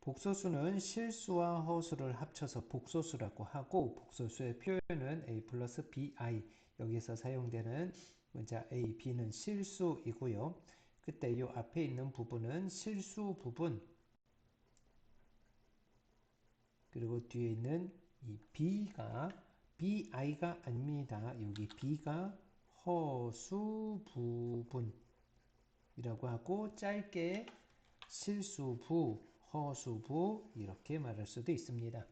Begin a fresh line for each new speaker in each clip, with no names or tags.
복소수는 실수와 허수를 합쳐서 복소수라고 하고 복소수의 표현은 a 플러스 bi 여기서 사용되는 문자 a, b는 실수이고요. 그때 이 앞에 있는 부분은 실수 부분 그리고 뒤에 있는 이 b가 bi가 아닙니다. 여기 b가 허수 부분이라고 하고 짧게 실수부, 허수부 이렇게 말할 수도 있습니다.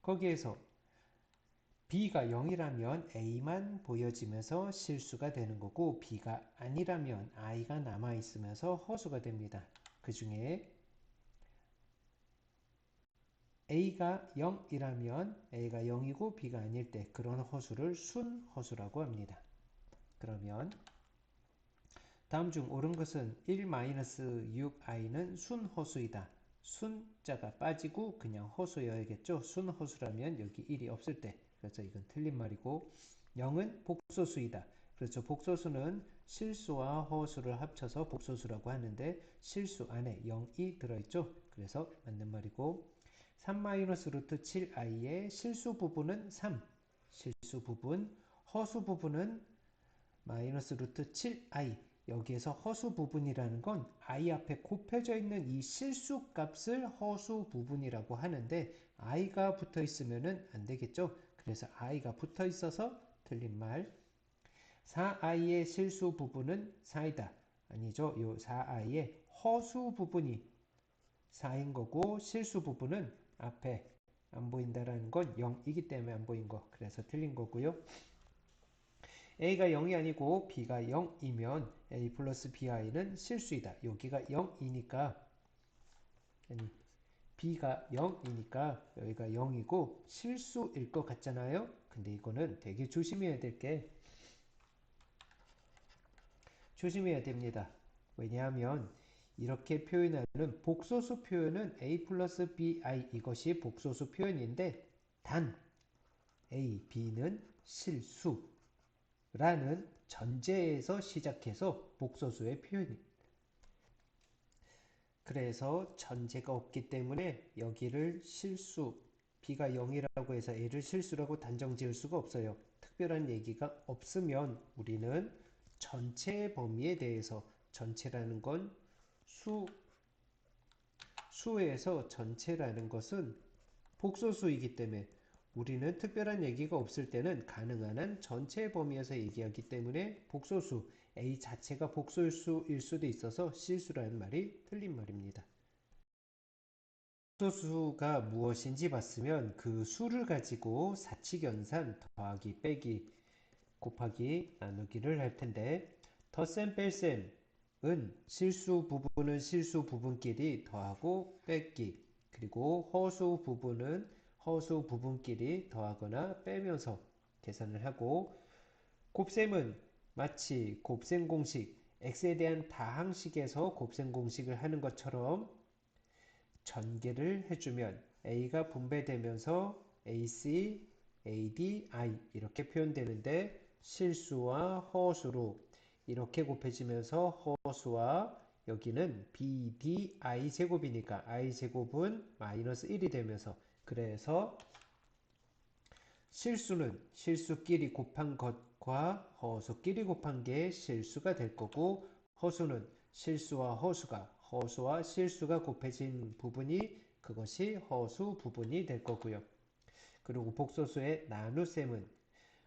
거기에서 b가 0이라면 a만 보여지면서 실수가 되는 거고 b가 아니라면 i가 남아있으면서 허수가 됩니다. 그 중에 a가 0이라면 a가 0이고 b가 아닐 때 그런 허수를 순허수라고 합니다. 그러면 다음 중 옳은 것은 1-6i는 순허수이다. 순자가 빠지고 그냥 허수여야겠죠. 순허수라면 여기 1이 없을 때. 그래서 이건 틀린 말이고 0은 복소수이다. 그렇죠. 복소수는 실수와 허수를 합쳐서 복소수라고 하는데 실수 안에 0이 들어있죠. 그래서 맞는 말이고 3-루트 7i의 실수 부분은 3. 실수 부분, 허수 부분은 마이너스 루트 7i 여기에서 허수 부분이라는 건 i 앞에 곱해져 있는 이 실수 값을 허수 부분이라고 하는데 i가 붙어 있으면 안 되겠죠. 그래서 i가 붙어 있어서 틀린 말. 4i의 실수 부분은 4이다. 아니죠. 요 4i의 허수 부분이 4인 거고 실수 부분은 앞에 안 보인다라는 건 0이기 때문에 안 보인 거. 그래서 틀린 거고요. a가 0이 아니고 b가 0이면 a 플러스 bi는 실수이다. 여기가 0이니까 아니 b가 0이니까 여기가 0이고 실수일 것 같잖아요. 근데 이거는 되게 조심해야 됩니다. 왜냐하면 이렇게 표현하는 복소수 표현은 a 플러스 bi 이것이 복소수 표현인데 단 a, b는 실수 라는 전제에서 시작해서 복소수의 표현입니다. 그래서 전제가 없기 때문에 여기를 실수, b가 0이라고 해서 a를 실수라고 단정 지을 수가 없어요. 특별한 얘기가 없으면 우리는 전체 범위에 대해서 전체라는 건 수에서 전체라는 것은 복소수이기 때문에 우리는 특별한 얘기가 없을 때는 가능한 한 전체 범위에서 얘기하기 때문에 복소수 A 자체가 복소수일 수도 있어서 실수라는 말이 틀린 말입니다. 복소수가 무엇인지 봤으면 그 수를 가지고 사칙연산 더하기 빼기 곱하기 나누기를 할 텐데 덧셈 뺄셈은 실수 부분은 실수 부분끼리 더하고 뺏기 그리고 허수 부분은 허수 부분끼리 더하거나 빼면서 계산을 하고 곱셈은 마치 곱셈 공식 x에 대한 다항식에서 곱셈 공식을 하는 것처럼 전개를 해주면 a가 분배되면서 ac, ad, i 이렇게 표현되는데 실수와 허수로 이렇게 곱해지면서 허수와 여기는 bdi 제곱이니까 i 제곱은 마이너스 1이 되면서 그래서 실수는 실수끼리 곱한 것과 허수끼리 곱한 게 실수가 될 거고 허수는 실수와 허수가 허수와 실수가 곱해진 부분이 그것이 허수 부분이 될 거고요. 그리고 복소수의 나눗셈은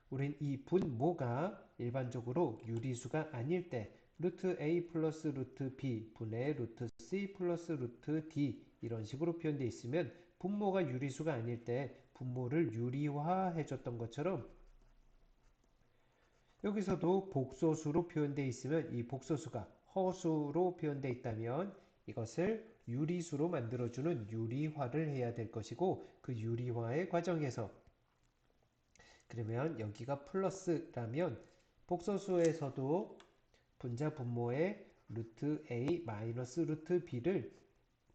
우린 이 분모가 일반적으로 유리수가 아닐 때 루트 a 플러스 루트 b 분의 루트 c 플러스 루트 d 이런 식으로 표현되어 있으면 분모가 유리수가 아닐 때 분모를 유리화해 줬던 것처럼 여기서도 복소수로 표현되어 있으면 이 복소수가 허수로 표현되어 있다면 이것을 유리수로 만들어주는 유리화를 해야 될 것이고 그 유리화의 과정에서 그러면 여기가 플러스라면 복소수에서도 분자 분모의 루트 a 마이너스 루트 b를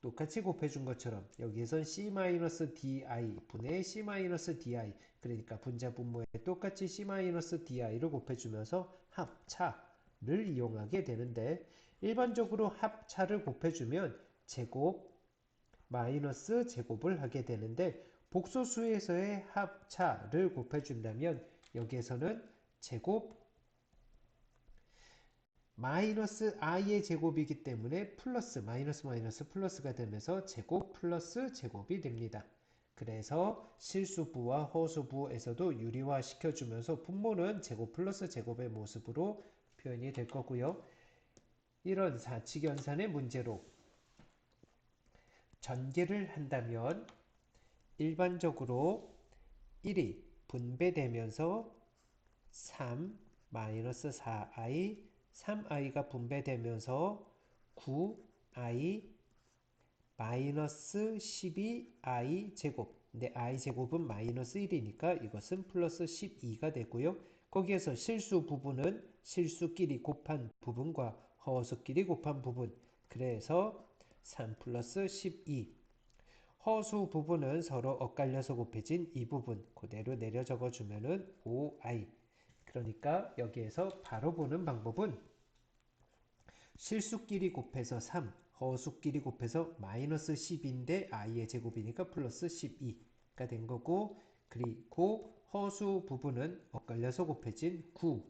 똑같이 곱해준 것처럼 여기에선 c-di 분의 c-di 그러니까 분자 분모에 똑같이 c-di를 곱해주면서 합차를 이용하게 되는데 일반적으로 합차를 곱해주면 제곱 마이너스 제곱을 하게 되는데 복소수에서의 합차를 곱해준다면 여기에서는 제곱 마이너스 i의 제곱이기 때문에 플러스 마이너스 마이너스 플러스가 되면서 제곱 플러스 제곱이 됩니다. 그래서 실수부와 허수부에서도 유리화 시켜주면서 분모는 제곱 플러스 제곱의 모습으로 표현이 될 거고요. 이런 사칙연산의 문제로 전개를 한다면 일반적으로 1이 분배되면서 3 마이너스 4i 3i가 분배되면서 9i 마이너스 12i 제곱. 근데 i 제곱은 마이너스 1이니까 이것은 플러스 12가 되고요. 거기에서 실수 부분은 실수끼리 곱한 부분과 허수끼리 곱한 부분. 그래서 3 플러스 12. 허수 부분은 서로 엇갈려서 곱해진 이 부분. 그대로 내려 적어주면은 5i. 그러니까 여기에서 바로 보는 방법은 실수끼리 곱해서 3, 허수끼리 곱해서 마이너스 10인데 i의 제곱이니까 플러스 12가 된 거고, 그리고 허수 부분은 엇갈려서 곱해진 9,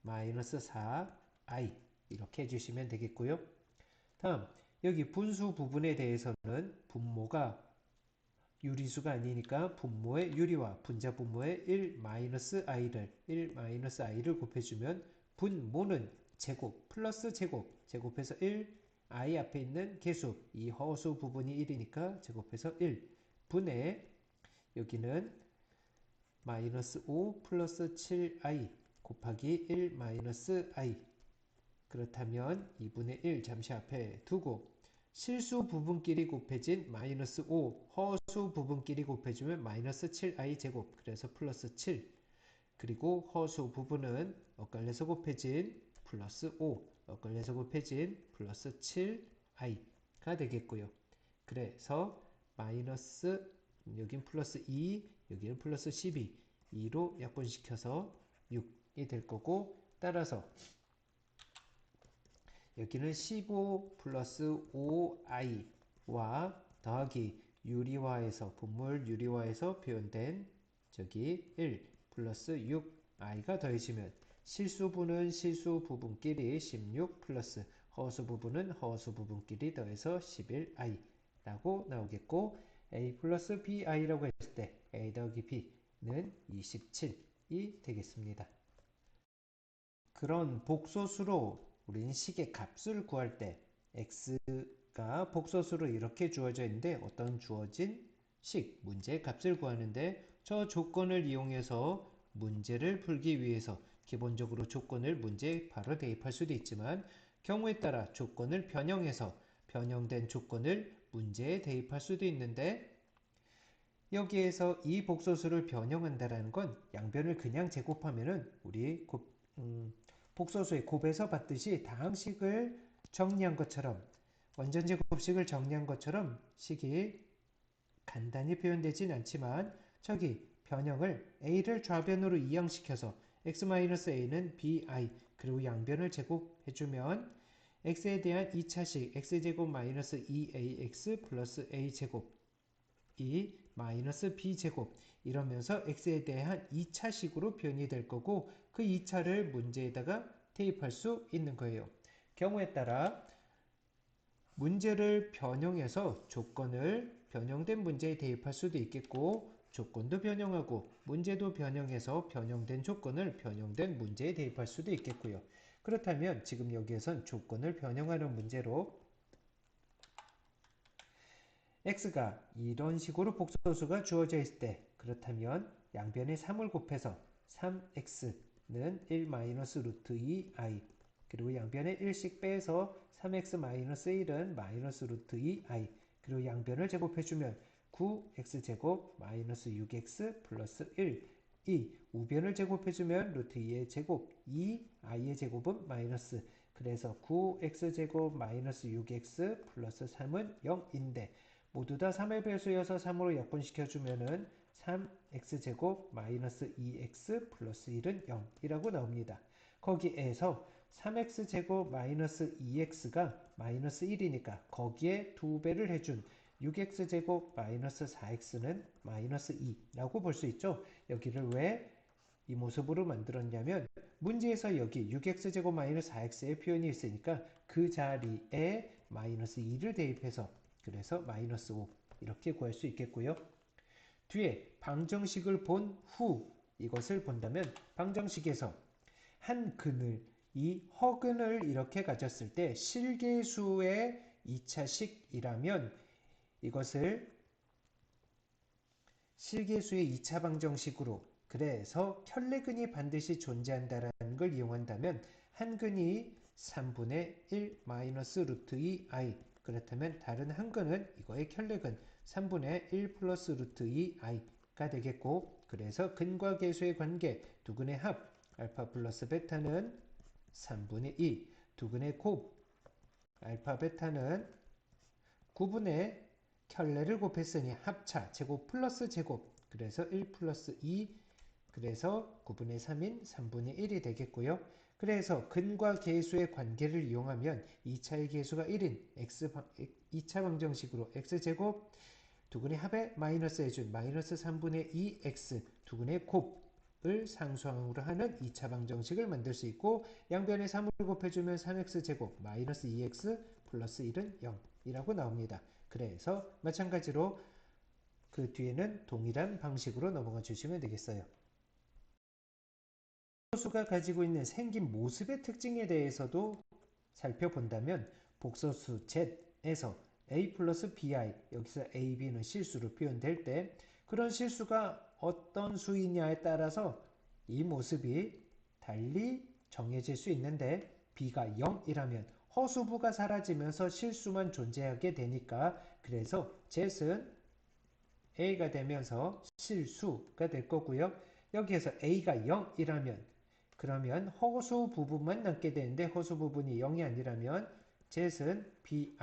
마이너스 4i 이렇게 해주시면 되겠고요. 다음 여기 분수 부분에 대해서는 분모가 유리수가 아니니까 분모의 유리와 분자 분모의 1-i를 곱해주면 분모는 제곱 플러스 제곱 제곱해서 1 i 앞에 있는 개수 이 허수 부분이 1이니까 제곱해서 1 분의 여기는 마이너스 5 플러스 7i 곱하기 1 마이너스 i 그렇다면 2분의 1 잠시 앞에 두고 실수 부분끼리 곱해진 마이너스 5 허수 부분끼리 곱해주면 마이너스 7i 제곱 그래서 플러스 7 그리고 허수 부분은 엇갈려서 곱해진 플러스 5 엇갈려서 곱해진 플러스 7i가 되겠고요. 그래서 마이너스 여긴 플러스 2 여기는 플러스 12 2로 약분시켜서 6이 될 거고 따라서 여기는 15 플러스 5i와 더하기 유리화에서 분모를 유리화해서 표현된 저기 1 플러스 6i가 더해지면 실수부는 실수 부분끼리 16 플러스 허수 부분은 허수 부분끼리 더해서 11i 라고 나오겠고 a 플러스 bi라고 했을 때 a 더하기 b는 27이 되겠습니다. 그런 복소수로 우리는 식의 값을 구할 때 x가 복소수로 이렇게 주어져 있는데 어떤 주어진 식, 문제의 값을 구하는데 저 조건을 이용해서 문제를 풀기 위해서 기본적으로 조건을 문제에 바로 대입할 수도 있지만 경우에 따라 조건을 변형해서 변형된 조건을 문제에 대입할 수도 있는데 여기에서 이 복소수를 변형한다는 건 양변을 그냥 제곱하면은 우리 복소수의 곱에서 봤듯이 다항식을 정리한 것처럼 원전제곱식을 정리한 것처럼 식이 간단히 표현되진 않지만 저기 변형을 a를 좌변으로 이항시켜서 x-a는 bi 그리고 양변을 제곱해주면 x에 대한 2차식 x제곱 마이너스 2ax 플러스 a제곱 이 마이너스 b제곱 이러면서 x에 대한 2차식으로 표현이 될 거고 그 2차를 문제에다가 대입할 수 있는 거예요. 경우에 따라 문제를 변형해서 조건을 변형된 문제에 대입할 수도 있겠고 조건도 변형하고 문제도 변형해서 변형된 조건을 변형된 문제에 대입할 수도 있겠고요. 그렇다면 지금 여기에선 조건을 변형하는 문제로 x가 이런 식으로 복소수가 주어져 있을 때 그렇다면 양변에 3을 곱해서 3x는 1-루트 2i 그리고 양변에 1씩 빼서 3x-1은 마이너스 루트 2i 그리고 양변을 제곱해주면 9x제곱 마이너스 6x 플러스 1 이 우변을 제곱해주면 루트 2의 제곱 2i의 제곱은 마이너스 그래서 9x제곱 마이너스 6x 플러스 3은 0인데 모두 다 3의 배수여서 3으로 약분시켜주면은 3x제곱 마이너스 2x 플러스 1은 0이라고 나옵니다. 거기에서 3x제곱 마이너스 2x가 마이너스 1이니까 거기에 2배를 해준 6x제곱 마이너스 4x는 마이너스 2라고 볼 수 있죠. 여기를 왜 이 모습으로 만들었냐면 문제에서 여기 6x제곱 마이너스 4x의 표현이 있으니까 그 자리에 마이너스 2를 대입해서 그래서 마이너스 5 이렇게 구할 수 있겠고요. 뒤에 방정식을 본 후 이것을 본다면 방정식에서 한 근을 이 허근을 이렇게 가졌을 때 실계수의 2차식이라면 이것을 실계수의 2차 방정식으로 그래서 켤레근이 반드시 존재한다라는 걸 이용한다면 한 근이 3분의 1 마이너스 루트 2i 그렇다면 다른 한 근은 이거의 켤레근 3분의 1 플러스 루트 2i가 되겠고 그래서 근과 계수의 관계 두 근의 합 알파 플러스 베타는 3분의 2 두 근의 곱 알파 베타는 9분의 켤레를 곱했으니 합차 제곱 플러스 제곱 그래서 1 플러스 2 그래서 9분의 3인 3분의 1이 되겠고요. 그래서 근과 계수의 관계를 이용하면 2차의 계수가 1인 2차 방정식으로 x제곱 두근의 합에 마이너스 해준 마이너스 3분의 2x 두근의 곱을 상수항으로 하는 2차 방정식을 만들 수 있고 양변에 3을 곱해주면 3x제곱 마이너스 2x 플러스 1은 0이라고 나옵니다. 그래서 마찬가지로 그 뒤에는 동일한 방식으로 넘어가 주시면 되겠어요. 복소수가 가지고 있는 생긴 모습의 특징에 대해서도 살펴본다면 복소수 z에서 a 플러스 bi 여기서 a, b는 실수로 표현될 때 그런 실수가 어떤 수이냐에 따라서 이 모습이 달리 정해질 수 있는데 b가 0이라면 허수부가 사라지면서 실수만 존재하게 되니까 그래서 z은 a가 되면서 실수가 될 거고요. 여기에서 a가 0이라면 그러면 허수 부분만 남게 되는데 허수 부분이 0이 아니라면 z은 bi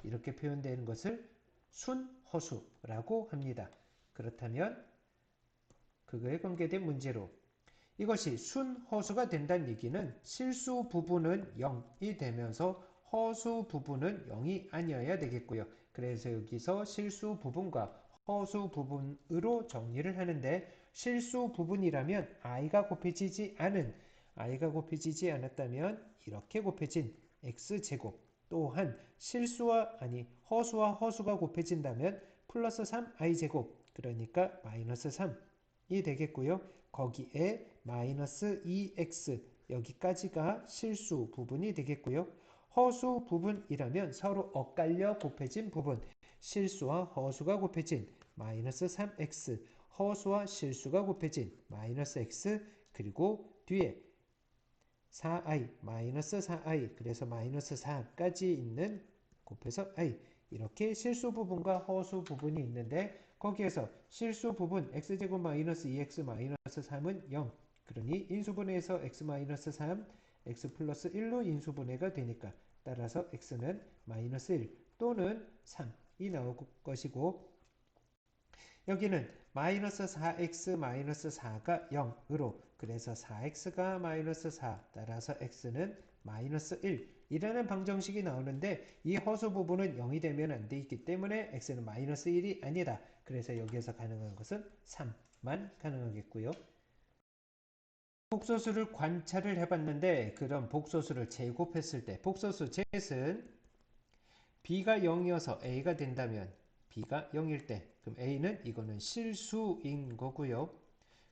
이렇게 표현되는 것을 순허수라고 합니다. 그렇다면 그거에 관계된 문제로 이것이 순허수가 된다는 얘기는 실수 부분은 0이 되면서 허수 부분은 0이 아니어야 되겠고요. 그래서 여기서 실수 부분과 허수 부분으로 정리를 하는데 실수 부분이라면 i가 곱해지지 않았다면 이렇게 곱해진 x제곱 또한 허수와 허수가 곱해진다면 플러스 3i제곱 그러니까 마이너스 3이 되겠고요. 거기에 마이너스 2x 여기까지가 실수 부분이 되겠고요. 허수 부분이라면 서로 엇갈려 곱해진 부분 실수와 허수가 곱해진 마이너스 3x 허수와 실수가 곱해진 마이너스 x 그리고 뒤에 4i 마이너스 4i 그래서 마이너스 4까지 있는 곱해서 i 이렇게 실수 부분과 허수 부분이 있는데 거기에서 실수 부분 x제곱 마이너스 2x 마이너스 3은 0 그러니 인수분해에서 x 마이너스 3 x 플러스 1로 인수분해가 되니까 따라서 x는 마이너스 1 또는 3이 나올 것이고 여기는 마이너스 4x 마이너스 4가 0으로 그래서 4x가 마이너스 4 따라서 x는 마이너스 1 이라는 방정식이 나오는데 이 허수 부분은 0이 되면 안 되기 때문에 x는 마이너스 1이 아니다. 그래서 여기에서 가능한 것은 3만 가능하겠고요. 복소수를 관찰을 해봤는데 그런 복소수를 제곱했을 때 복소수 z은 b가 0이어서 a가 된다면 b가 0일 때 그럼 a는 이거는 실수인 거고요.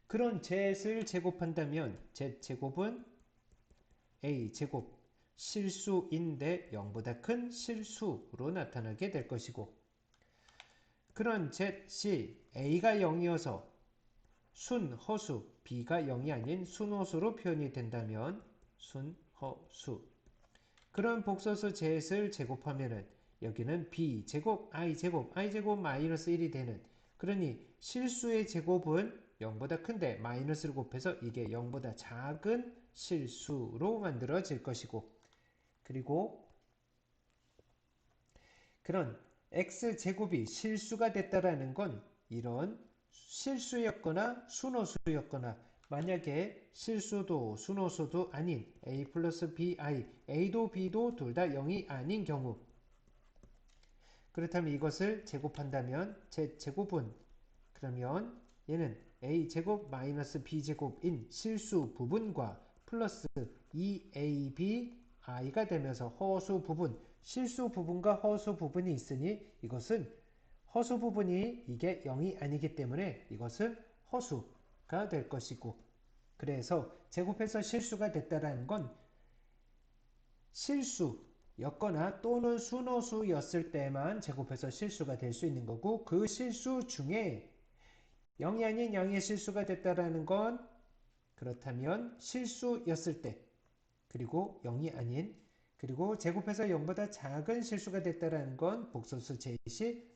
그런 z를 제곱한다면 z제곱은 a제곱 실수인데 0보다 큰 실수로 나타나게 될 것이고 그런 z이 a가 0이어서 순허수 b가 0이 아닌 순허수로 표현이 된다면 순허수 그런 복소수 z를 제곱하면은 여기는 b제곱 i제곱 마이너스 1이 되는 그러니 실수의 제곱은 0보다 큰데 마이너스를 곱해서 이게 0보다 작은 실수로 만들어질 것이고 그리고 그런 x제곱이 실수가 됐다라는 건 이런 실수였거나 순허수였거나 만약에 실수도 순호수도 아닌 a 플러스 bi, a도 b도 둘 다 0이 아닌 경우, 그렇다면 이것을 제곱한다면 z제곱은, 그러면 얘는 a제곱 마이너스 b제곱인 실수 부분과 플러스 2ab i가 되면서 허수 부분, 실수 부분과 허수 부분이 있으니 이것은 허수 부분이 이게 0이 아니기 때문에 이것은 허수가 될 것이고, 그래서 제곱해서 실수가 됐다라는 건 실수였거나 또는 순호수였을 때만 제곱해서 실수가 될 수 있는 거고, 그 실수 중에 0이 아닌 양의 실수가 됐다라는 건, 그렇다면 실수였을 때, 그리고 0이 아닌, 그리고 제곱해서 0보다 작은 실수가 됐다라는 건 복소수 제시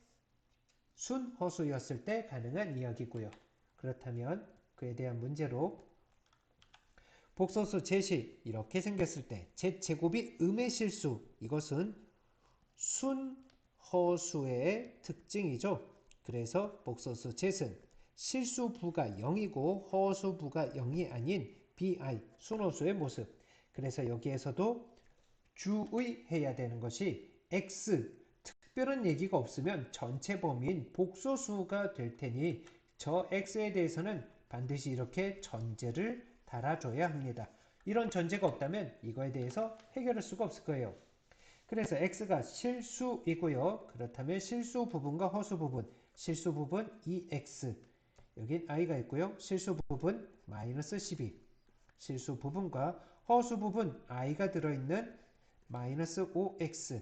순허수였을 때 가능한 이야기고요. 그렇다면 그에 대한 문제로 복소수 제시 이렇게 생겼을 때 z제곱이 음의 실수, 이것은 순허수의 특징이죠. 그래서 복소수 zet은 실수부가 0이고 허수부가 0이 아닌 bi, 순호수의 모습. 그래서 여기에서도 주의해야 되는 것이 x, 특별한 얘기가 없으면 전체 범위인 복소수가 될 테니 저 x에 대해서는 반드시 이렇게 전제를 달아줘야 합니다. 이런 전제가 없다면 이거에 대해서 해결할 수가 없을 거예요. 그래서 x가 실수이고요. 그렇다면 실수 부분과 허수 부분, 실수 부분 2x, 여긴 i가 있고요. 실수 부분 마이너스 12, 실수 부분과 허수 부분 i가 들어있는 마이너스 5x,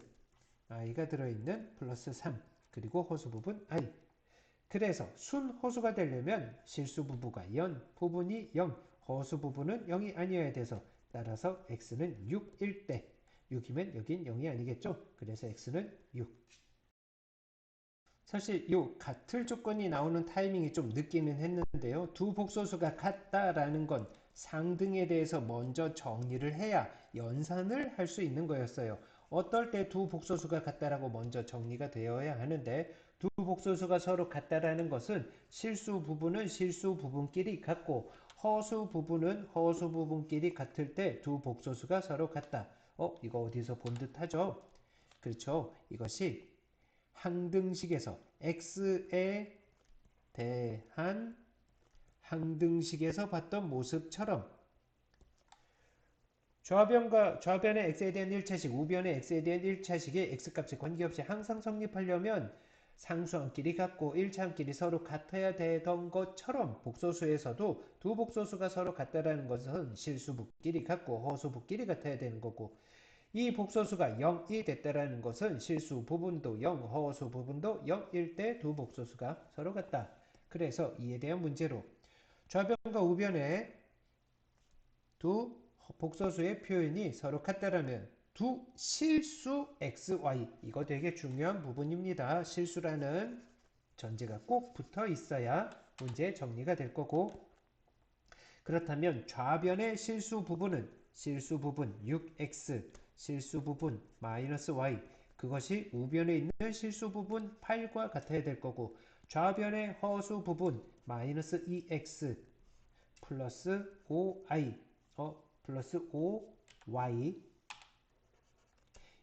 i가 들어있는 플러스 3, 그리고 허수 부분 i. 그래서 순허수가 되려면 실수 부분과 부분이 0, 허수 부분은 0이 아니어야 돼서, 따라서 x는 6일 때, 6이면 여긴 0이 아니겠죠? 그래서 x는 6. 사실 이 같을 조건이 나오는 타이밍이 좀 늦기는 했는데요. 두 복소수가 같다라는 건 상등에 대해서 먼저 정리를 해야 연산을 할 수 있는 거였어요. 어떨 때 두 복소수가 같다라고 먼저 정리가 되어야 하는데, 두 복소수가 서로 같다라는 것은 실수 부분은 실수 부분끼리 같고 허수 부분은 허수 부분끼리 같을 때 두 복소수가 서로 같다. 이거 어디서 본 듯하죠? 그렇죠. 이것이 항등식에서 x에 대한 항등식에서 봤던 모습처럼 좌변의 x에 대한 1차식, 우변의 x에 대한 1차식의 x값에 관계없이 항상 성립하려면 상수항끼리 같고 1차항끼리 서로 같아야 되던 것처럼 복소수에서도 두 복소수가 서로 같다라는 것은 실수부끼리 같고 허수부끼리 같아야 되는 거고, 이 복소수가 0이 됐다라는 것은 실수 부분도 0, 허수 부분도 0일 때 두 복소수가 서로 같다. 그래서 이에 대한 문제로 좌변과 우변의 두 복소수의 표현이 서로 같다라면 두 실수 xy, 이거 되게 중요한 부분입니다. 실수라는 전제가 꼭 붙어 있어야 문제 정리가 될 거고, 그렇다면 좌변의 실수 부분은 실수 부분 6x, 실수 부분 마이너스 y, 그것이 우변에 있는 실수 부분 8과 같아야 될 거고, 좌변의 허수 부분 마이너스 2x 플러스 5i, 플러스 5y,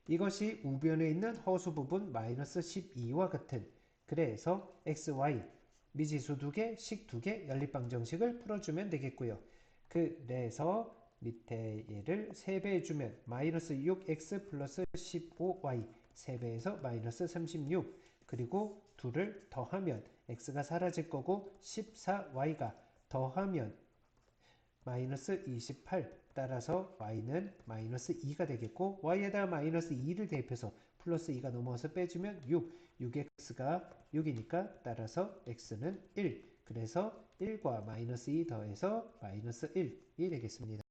이것이 우변에 있는 허수 부분 마이너스 12와 같은, 그래서 xy 미지수 2개, 식 2개, 연립방정식을 풀어주면 되겠고요. 그래서 밑에 얘를 3배 해주면 마이너스 6x 플러스 15y, 3배에서 마이너스 36, 그리고 2를 더하면 x가 사라질 거고 14y가 더하면 마이너스 28, 따라서 y는 마이너스 2가 되겠고, y에다 마이너스 2를 대입해서 플러스 2가 넘어와서 빼주면 6x가 6이니까 따라서 x는 1, 그래서 1과 마이너스 2 더해서 마이너스 1이 되겠습니다.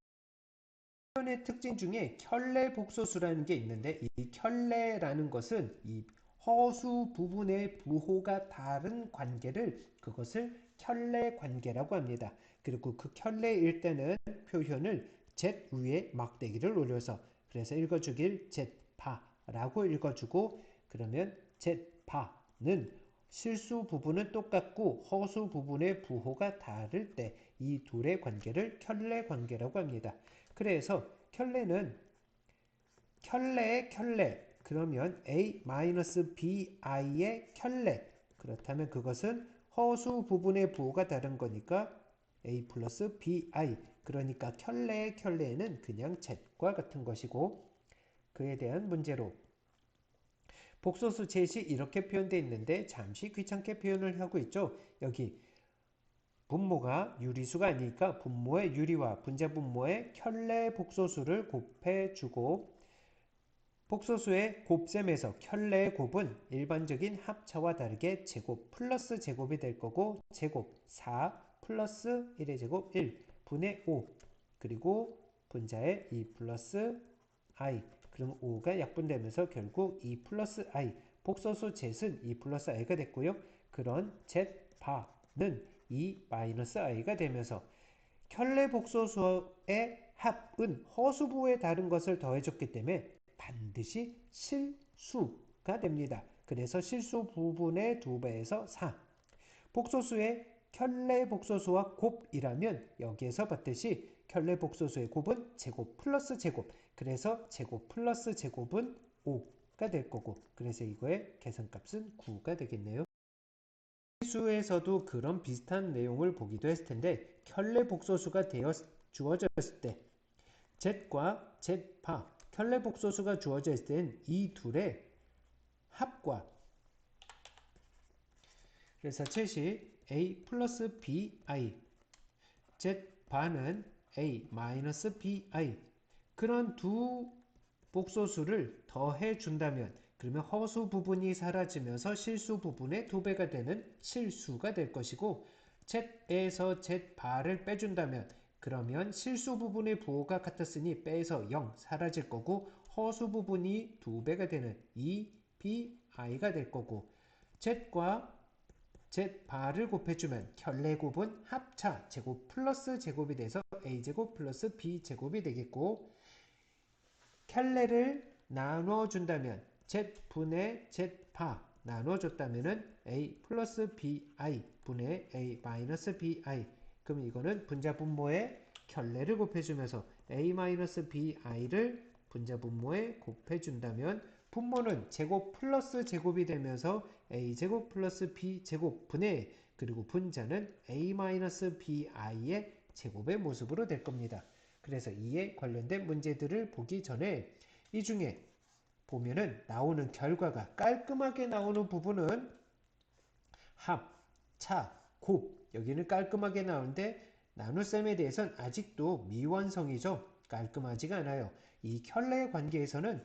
표현의 특징 중에 켤레 복소수라는 게 있는데, 이 켤레라는 것은 이 허수 부분의 부호가 다른 관계를, 그것을 켤레 관계라고 합니다. 그리고 그 켤레일 때는 표현을 z 위에 막대기를 올려서, 그래서 읽어주길 z파라고 읽어주고, 그러면 z파는 실수 부분은 똑같고 허수 부분의 부호가 다를 때 이 둘의 관계를 켤레 관계라고 합니다. 그래서 켤레는 켤레의 켤레 그러면 a-bi의 켤레 그렇다면 그것은 허수 부분의 부호가 다른 거니까 a 플러스 bi 그러니까 켤레의 켤레는 그냥 z과 같은 것이고 그에 대한 문제로 복소수 zet이 이렇게 표현되어 있는데 잠시 귀찮게 표현을 하고 있죠. 여기 분모가 유리수가 아니니까 분모의 유리와 분자분모의 켤레 복소수를 곱해주고 복소수의 곱셈에서 켤레의 곱은 일반적인 합차와 다르게 제곱 플러스 제곱이 될 거고 제곱 4 플러스 1의 제곱 1 분의 5 그리고 분자의 2 플러스 i 그럼 5가 약분되면서 결국 2 플러스 i 복소수 zet은 2 플러스 i가 됐고요. 그런 z바는 2 마이너스 i가 되면서 켤레 복소수의 합은 허수부에 다른 것을 더해줬기 때문에 반드시 실수가 됩니다. 그래서 실수 부분의 2배에서 4. 복소수의 켤레 복소수와 곱이라면 여기에서 봤듯이 켤레 복소수의 곱은 제곱 플러스 제곱 그래서 제곱 플러스 제곱은 5가 될 거고 그래서 이거의 계산값은 9가 되겠네요. 수에서도 그런 비슷한 내용을 보기도 했을 텐데 켤레 복소수가 주어졌을 때 z과 z바 켤레 복소수가 주어져 있을 땐 이 둘의 합과 그래서 zet이 a 플러스 bi z바는 a 마이너스 bi 그런 두 복소수를 더해 준다면 그러면 허수 부분이 사라지면서 실수 부분의 2배가 되는 실수가 될 것이고 z에서 z바를 빼준다면 그러면 실수 부분의 부호가 같았으니 빼서 0 사라질 거고 허수 부분이 2배가 되는 2bi가 될 거고 z과 z바를 곱해주면 켤레곱은 합차 제곱 플러스 제곱이 돼서 a제곱 플러스 b제곱이 되겠고 켤레를 나눠준다면 z분의 z바 나눠줬다면 a 플러스 bi 분의 a 마이너스 bi 그럼 이거는 분자분모에 켤레를 곱해주면서 a 마이너스 bi를 분자분모에 곱해준다면 분모는 제곱 플러스 제곱이 되면서 a제곱 플러스 b제곱 분의 그리고 분자는 a 마이너스 bi의 제곱의 모습으로 될 겁니다. 그래서 이에 관련된 문제들을 보기 전에 이 중에 보면은 나오는 결과가 깔끔하게 나오는 부분은 합, 차, 곱 여기는 깔끔하게 나오는데 나눗셈에 대해서는 아직도 미완성이죠. 깔끔하지가 않아요. 이 켤레 관계에서는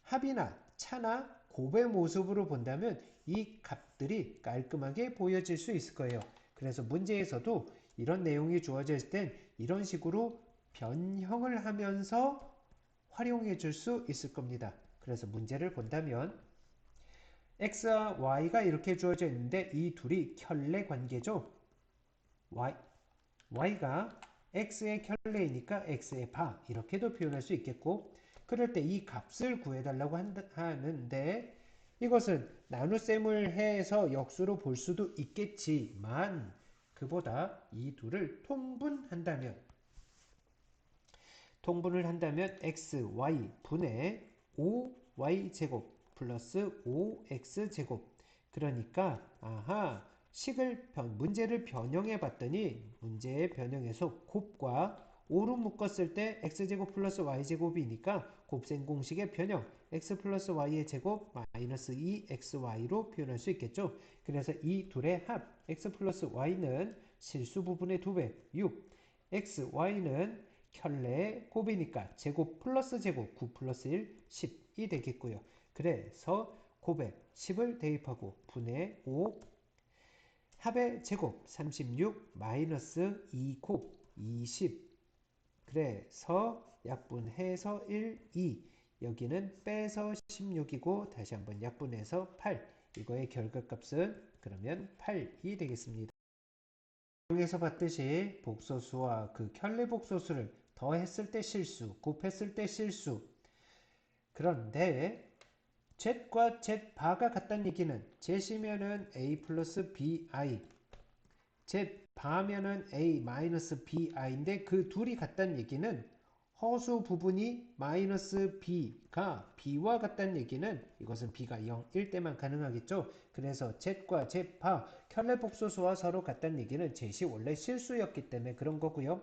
합이나 차나 곱의 모습으로 본다면 이 값들이 깔끔하게 보여질 수 있을 거예요. 그래서 문제에서도 이런 내용이 주어져 있을 땐 이런 식으로 변형을 하면서 활용해 줄 수 있을 겁니다. 그래서 문제를 본다면 x와 y가 이렇게 주어져 있는데 이 둘이 켤레 관계죠. y가 x의 켤레이니까 x의 바 이렇게도 표현할 수 있겠고 그럴 때 이 값을 구해달라고 하는데 이것은 나눗셈을 해서 역수로 볼 수도 있겠지만 그보다 이 둘을 통분을 한다면 xy 분의 5y제곱 플러스 5x제곱 그러니까 문제를 변형해 봤더니 문제의 변형에서 곱과 5로 묶었을 때 x제곱 플러스 y제곱이니까 곱셈 공식의 변형 x 플러스 y의 제곱 마이너스 2xy로 표현할 수 있겠죠. 그래서 이 둘의 합 x 플러스 y는 실수 부분의 2배 6 xy는 켤레의 곱이니까 제곱 플러스 제곱 9 플러스 1 10이 되겠고요. 그래서 곱에 10을 대입하고 분의 5 합의 제곱 36 마이너스 2곱 20 그래서 약분해서 1, 2 여기는 빼서 16이고 다시 한번 약분해서 8 이거의 결과값은 그러면 8이 되겠습니다. 여기서 봤듯이 복소수와 그 켤레 복소수를 더했을 때 실수, 곱했을 때 실수 그런데 z과 z바가 같다는 얘기는 z이면은 a 플러스 bi z 바면은 A 마이너스 BI인데 그 둘이 같다는 얘기는 허수 부분이 마이너스 B가 B와 같다는 얘기는 이것은 B가 0일 때만 가능하겠죠. 그래서 Z과 Z파 켤레복소수와 서로 같다는 얘기는 Z이 원래 실수였기 때문에 그런 거고요.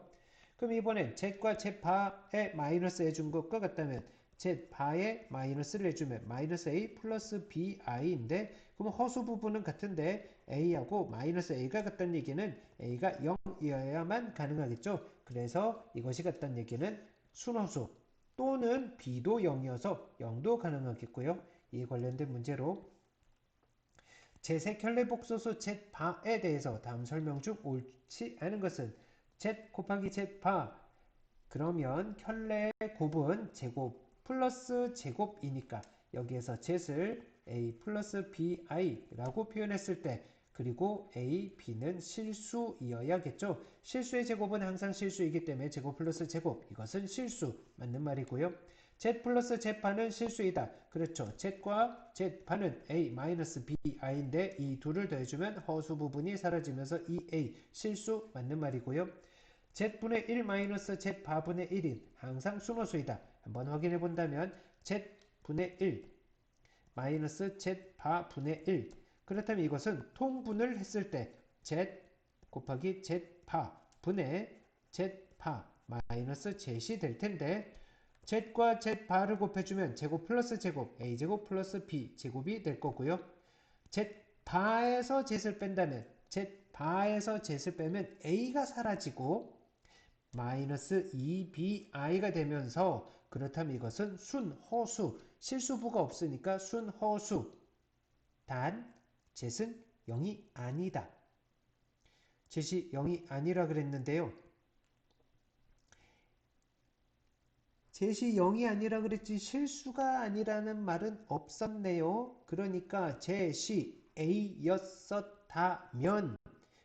그럼 이번엔 Z과 Z파에 마이너스 해준 것과 같다면 Z파에 마이너스를 해주면 마이너스 A 플러스 BI인데 그럼 허수 부분은 같은데 A하고 마이너스 A가 같다는 얘기는 A가 0이어야만 가능하겠죠. 그래서 이것이 같다는 얘기는 순허수 또는 B도 0이어서 0도 가능하겠고요. 이 관련된 문제로 제3 켤레복소수 Z바에 대해서 다음 설명 중 옳지 않은 것은 Z 곱하기 Z바 그러면 켤레 곱은 제곱 플러스 제곱이니까 여기에서 Z을 A 플러스 BI라고 표현했을 때 그리고 A, B는 실수이어야겠죠. 실수의 제곱은 항상 실수이기 때문에 제곱 플러스 제곱 이것은 실수 맞는 말이고요. Z 플러스 Z파는 실수이다. 그렇죠. Z과 Z파는 A 마이너스 BI인데 이 둘을 더해주면 허수 부분이 사라지면서 2A 실수 맞는 말이고요. Z분의 1 마이너스 Z파분의 1인 항상 순호수이다. 한번 확인해 본다면 Z분의 1 마이너스 Z파분의 1 그렇다면 이것은 통분을 했을 때 Z 곱하기 Z파분의 Z파 마이너스 Z이 될 텐데 Z과 Z파를 곱해주면 제곱 플러스 제곱 A제곱 플러스 B제곱이 될 거고요. Z파에서 Z을 뺀다면 Z파에서 Z을 빼면 A가 사라지고 마이너스 2bi가 되면서 그렇다면 이것은 순허수 실수부가 없으니까 순허수 단 Z은 0이 아니다. Z이 0이 아니라 그랬는데요. Z이 0이 아니라 그랬지 실수가 아니라는 말은 없었네요. 그러니까 Z이 A였었다면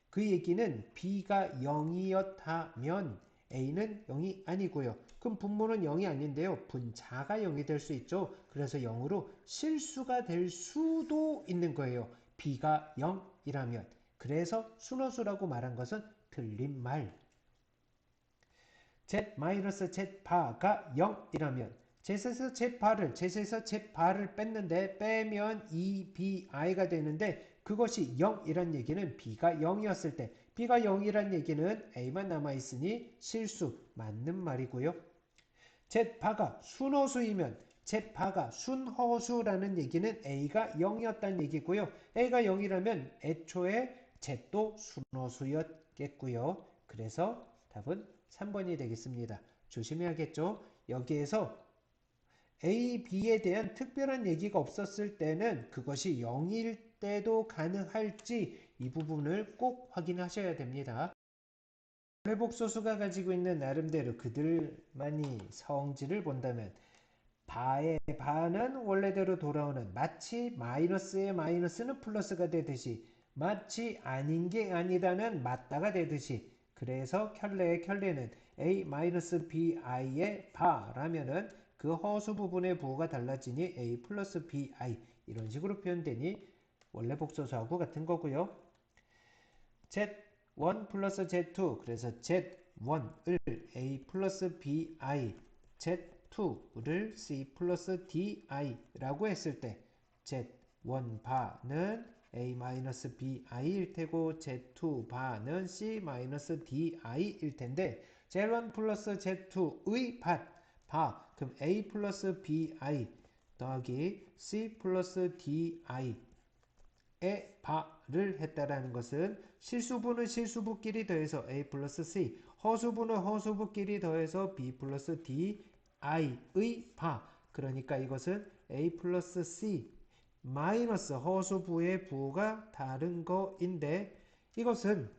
그 얘기는 B가 0이었다면 A는 0이 아니고요. 그럼 분모는 0이 아닌데요. 분자가 0이 될 수 있죠. 그래서 0으로 실수가 될 수도 있는 거예요. B가 0이라면. 그래서 순허수라고 말한 것은 틀린 말. Z-Z파가 0이라면 Z에서 Z파를 뺐는데 빼면 2bi가 되는데 그것이 0이란 얘기는 B가 0이었을 때 B가 0이란 얘기는 A만 남아있으니 실수 맞는 말이고요. Z파가 순허수이면 Z파가 순허수라는 얘기는 A가 0이었다는 얘기고요. A가 0이라면 애초에 Z도 순허수였겠고요. 그래서 답은 3번이 되겠습니다. 조심해야겠죠? 여기에서 A, B에 대한 특별한 얘기가 없었을 때는 그것이 0일 때도 가능할지 이 부분을 꼭 확인하셔야 됩니다. 회복소수가 가지고 있는 나름대로 그들만이 성질을 본다면 바의 바는 원래대로 돌아오는 마치 마이너스의 마이너스는 플러스가 되듯이 마치 아닌 게 아니다는 맞다가 되듯이 그래서 켤레의 켤레는 A-BI의 바라면은 그 허수 부분의 부호가 달라지니 A 플러스 BI 이런 식으로 표현되니 원래 복소수하고 같은 거고요. Z1 플러스 Z2 그래서 Z1을 A 플러스 BI Z2를 C 플러스 DI라고 했을 때 Z1 바는 A-BI일 테고 Z2 바는 C-DI일 텐데 Z1 플러스 Z2의 바 그럼 A 플러스 BI 더하기 C 플러스 DI의 바를 했다라는 것은 실수부는 실수부끼리 더해서 A 플러스 C 허수부는 허수부끼리 더해서 B 플러스 DI의 바 그러니까 이것은 A 플러스 C 마이너스 허수부의 부호가 다른 거인데 이것은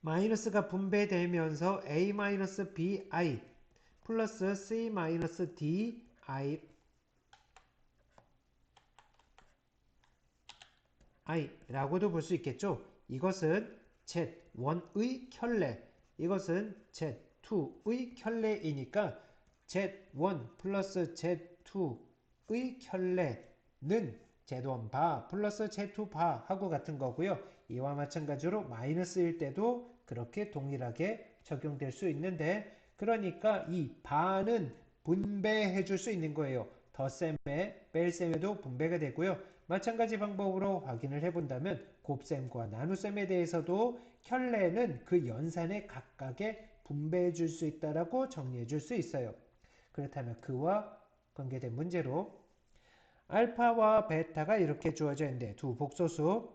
마이너스가 분배되면서 A 마이너스 BI 플러스 C 마이너스 DI 라고도 볼 수 있겠죠. 이것은 Z1의 켤레 이것은 Z2의 켤레이니까 Z1 플러스 Z2의 켤레는 Z1 바 플러스 Z2 바 하고 같은 거고요. 이와 마찬가지로 마이너스일 때도 그렇게 동일하게 적용될 수 있는데, 그러니까 이 바는 분배해 줄 수 있는 거예요. 덧셈에 뺄셈에도 분배가 되고요. 마찬가지 방법으로 확인을 해본다면 곱셈과 나눗셈에 대해서도 켤레는 그 연산에 각각에 분배해 줄 수 있다라고 정리해 줄 수 있어요. 그렇다면 그와 관계된 문제로 알파와 베타가 이렇게 주어져 있는데 두 복소수,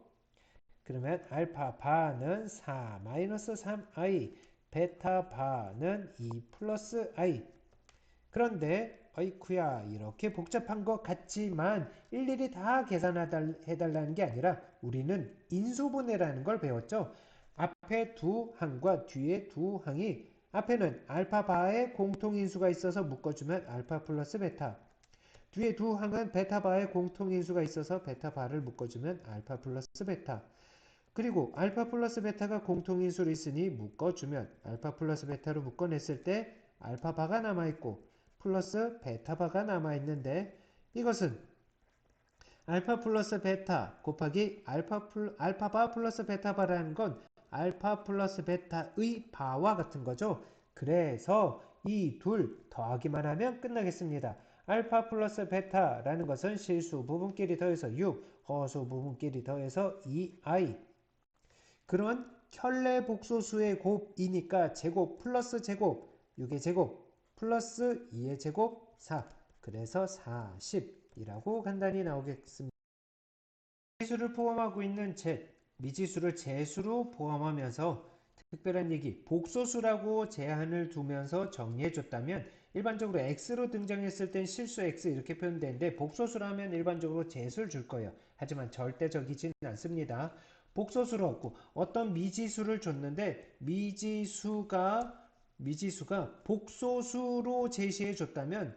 그러면 알파 바는 4 마이너스 3i, 베타 바는 2 플러스 i. 그런데 어이쿠야, 이렇게 복잡한 것 같지만 일일이 다 계산해달라는 게 아니라 우리는 인수분해라는 걸 배웠죠. 앞에 두 항과 뒤에 두 항이, 앞에는 알파 바의 공통인수가 있어서 묶어주면 알파 플러스 베타, 뒤에 두 항은 베타 바의 공통인수가 있어서 베타 바를 묶어주면 알파 플러스 베타, 그리고 알파 플러스 베타가 공통인수로 있으니 묶어주면 알파 플러스 베타로 묶어냈을 때 알파 바가 남아있고 플러스 베타 바가 남아있는데, 이것은 알파 플러스 베타 곱하기 알파 바 플러스 베타 바라는 건 알파 플러스 베타의 바와 같은 거죠. 그래서 이 둘 더하기만 하면 끝나겠습니다. 알파 플러스 베타라는 것은 실수 부분끼리 더해서 6, 허수 부분끼리 더해서 2i. 그런 켤레 복소수의 곱이니까 제곱 플러스 제곱 6의 제곱 플러스 2의 제곱 4, 그래서 40이라고 간단히 나오겠습니다. 미지수를 포함하고 있는 z, 미지수를 제수로 포함하면서 특별한 얘기, 복소수라고 제한을 두면서 정리해줬다면 일반적으로 x로 등장했을 땐 실수 x 이렇게 표현되는데 복소수라면 일반적으로 제수를 줄 거예요. 하지만 절대적이지는 않습니다. 복소수로 없고 어떤 미지수를 줬는데 미지수가 복소수로 제시해줬다면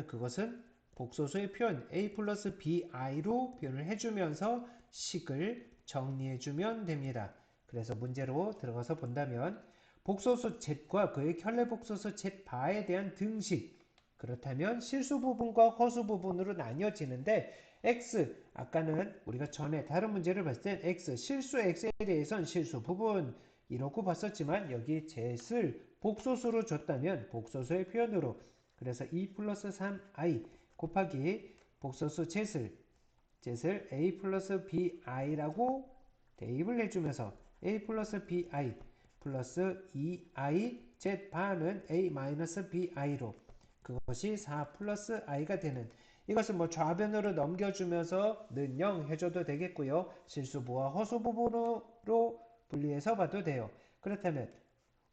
그것은 복소수의 표현 a 플러스 bi로 표현을 해주면서 식을 정리해주면 됩니다. 그래서 문제로 들어가서 본다면 복소수 z과 그의 켤레 복소수 z바에 대한 등식, 그렇다면 실수 부분과 허수 부분으로 나뉘어지는데 x, 아까는 우리가 전에 다른 문제를 봤을 땐 x, 실수 x에 대해서는 실수 부분 이렇고 봤었지만 여기 z을 복소수로 줬다면 복소수의 표현으로, 그래서 2 플러스 3i 곱하기 복소수 z을 a 플러스 bi라고 대입을 해주면서 a 플러스 bi 플러스 2i z 바는 a 마이너스 bi로 그것이 4 플러스 i가 되는, 이것은 뭐 좌변으로 넘겨주면서 는 0 해줘도 되겠고요. 실수부와 허수부분으로 분리해서 봐도 돼요. 그렇다면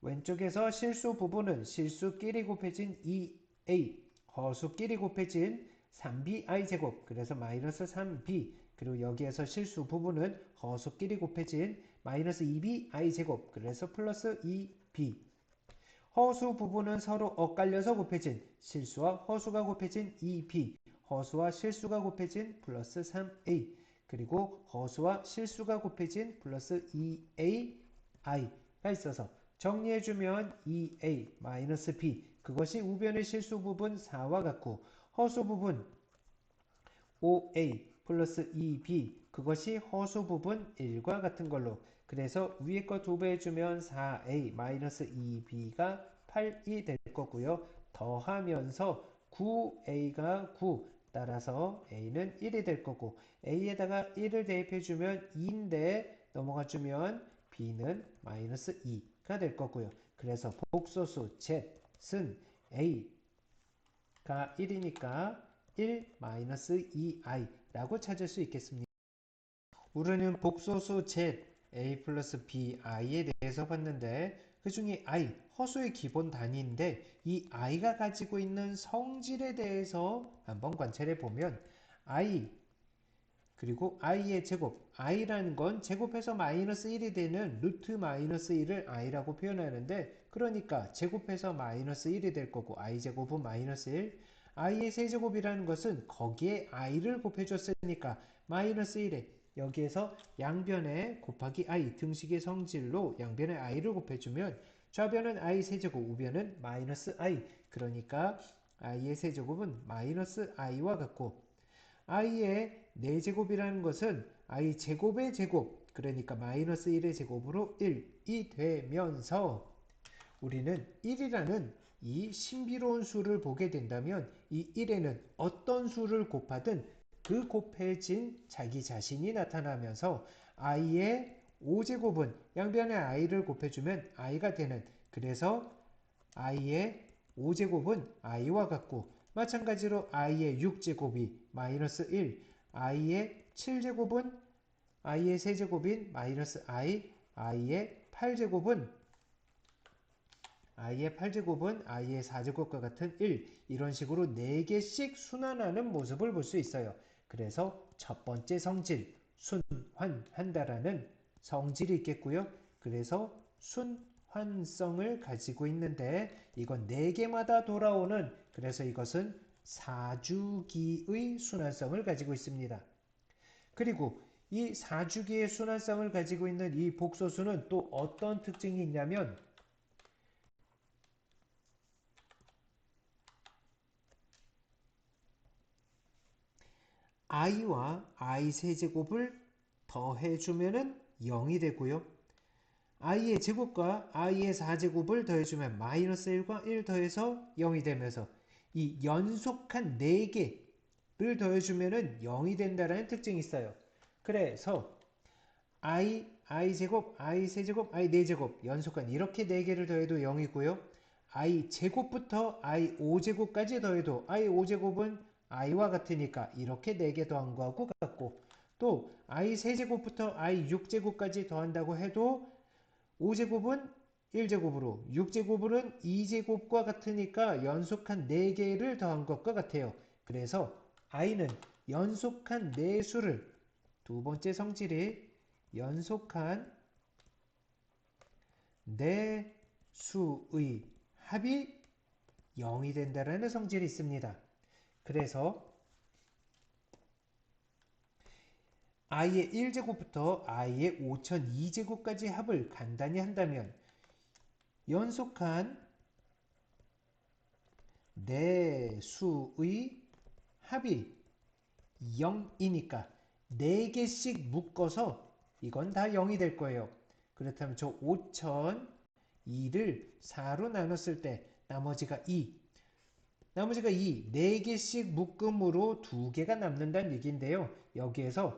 왼쪽에서 실수 부분은 실수끼리 곱해진 2a, 허수끼리 곱해진 3bi 제곱, 그래서 마이너스 3b, 그리고 여기에서 실수 부분은 허수끼리 곱해진 마이너스 2bi 제곱, 그래서 플러스 2b. 허수 부분은 서로 엇갈려서 곱해진 실수와 허수가 곱해진 2b, 허수와 실수가 곱해진 플러스 3a, 그리고 허수와 실수가 곱해진 플러스 2ai가 있어서 정리해주면 2a-b, 그것이 우변의 실수 부분 4와 같고 허수 부분 5a 플러스 2b, 그것이 허수 부분 1과 같은 걸로, 그래서 위에 거 2배 해주면 4a-2b가 8이 될 거고요. 더하면서 9a가 9, 따라서 a는 1이 될 거고 a에다가 1을 대입해주면 2인데 넘어가주면 b는 마이너스 2가 될 거고요. 그래서 복소수 z은 a가 1이니까 1 마이너스 2i라고 찾을 수 있겠습니다. 우리는 복소수 z, a 플러스 bi에 대해서 봤는데 그 중에 i, 허수의 기본 단위인데 이 i가 가지고 있는 성질에 대해서 한번 관찰해 보면 i, 그리고 i의 제곱, i라는 건 제곱해서 마이너스 1이 되는 루트 마이너스 1을 i라고 표현하는데, 그러니까 제곱해서 마이너스 1이 될 거고 i제곱은 마이너스 1, i의 세제곱이라는 것은 거기에 i를 곱해줬으니까 마이너스 1에 여기에서 양변에 곱하기 i, 등식의 성질로 양변에 i를 곱해주면 좌변은 i 세제곱, 우변은 마이너스 i, 그러니까 i의 세제곱은 마이너스 i와 같고 i의 4제곱이라는 것은 i 제곱의 제곱, 그러니까 마이너스 1의 제곱으로 1이 되면서 우리는 1이라는 이 신비로운 수를 보게 된다면 이 1에는 어떤 수를 곱하든 그 곱해진 자기 자신이 나타나면서 i의 5제곱은 양변에 i를 곱해주면 i가 되는, 그래서 i의 5제곱은 i와 같고, 마찬가지로 i의 6제곱이 마이너스 1, i의 7제곱은 i의 세제곱인 마이너스 i의 8제곱은 i의 4제곱과 같은 1, 이런 식으로 4개씩 순환하는 모습을 볼 수 있어요. 그래서 첫 번째 성질, 순환한다라는 성질이 있겠고요. 그래서 순환성을 가지고 있는데 이건 4개마다 돌아오는, 그래서 이것은 4주기의 순환성을 가지고 있습니다. 그리고 이 4주기의 순환성을 가지고 있는 이 복소수는 또 어떤 특징이 있냐면 i와 i 세제곱을 더해주면 0이 되고요. i의 제곱과 i의 4제곱을 더해주면 마이너스 1과 1 더해서 0이 되면서 이 연속한 4개를 더해주면 0이 된다는 특징이 있어요. 그래서 i 제곱, i 세제곱, i 4제곱 연속한 이렇게 4개를 더해도 0이고요. i 제곱부터 i 5제곱까지 더해도 i 5제곱은 i와 같으니까 이렇게 4개 더한 거하고 같고, 또 i 세제곱부터 i 6제곱까지 더한다고 해도 5제곱은 1제곱으로 6제곱은 2제곱과 같으니까 연속한 4개를 더한 것과 같아요. 그래서 i는 연속한 4수를, 두 번째 성질이 연속한 4수의 합이 0이 된다는 성질이 있습니다. 그래서 i의 1제곱부터 i의 5002제곱까지 합을 간단히 한다면 연속한 4수의 합이 0이니까 4개씩 묶어서 이건 다 0이 될 거예요. 그렇다면 저 5002를 4로 나눴을 때 나머지가 2, 4개씩 묶음으로 2개가 남는다는 얘기인데요. 여기에서